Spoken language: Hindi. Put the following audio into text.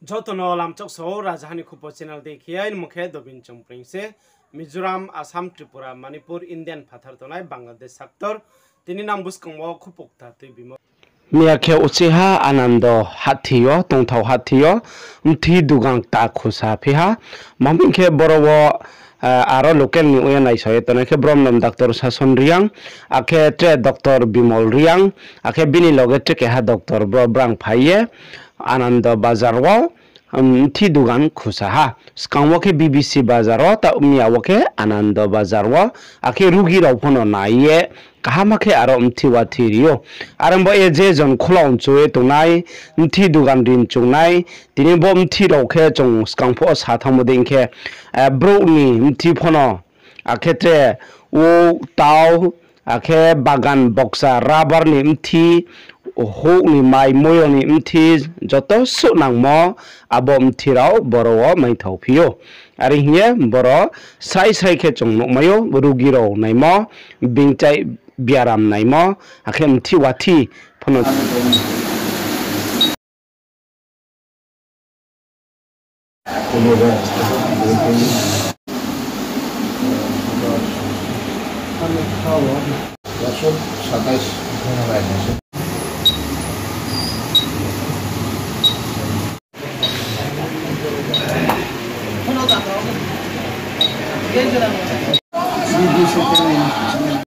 जोतनो लामचक सो राजधानी खुपो चैनल देखिए मुखे दोबिन चंप्रिंग से मिजोरम आसाम त्रिपुरा मणिपुर इंडियन फाथर तोनाय बांग्लादेश सेक्टर तिनी नाम बुस्कंगो खुपुकता तुइ बिमो मियाखे उचिहा आनंद हाथियो तंथाव हाथियो उमथि दुगां ता खुसा फिहा मामिखे बरवो आरो लोकल नि उया नाइसय तनखे ब्रह्मनम डॉक्टर सासन रियांग आखे ट्रे डॉक्टर बिमल रियांग आखे बिनि लगे ट्रे हा डॉक्टर ब्रंग फाइये आनंद बाजारवा थी दुकान खुसा हा स्कांगवा के बीबीसी बाजारवा ता मियावा के आनंद बाजारवा आखे रुगी रावफोनो नाइये कहा माखे आरो थी वाथिरियो आरंबो ए जे जन खोलाउन चुए तोनाय थी दुकान दिन चुनाय तिनि बम थी रावखे चंग स्कांगफो साथामोदिंखे ब्रोनि थी फोनो आखेते ओ ताव आखे बागान बक्सा राबार नि थी हो नि माइ मोयो नि थी जतो सुनांगमो आबो थीराव बरो मैथाव फियो आरो हिये बरो साइ साइ के चंग नमायो रुगिरो नाइमो बिंचाइ बियाराम नाइमो आखे थी वाथि फनो Langsung 27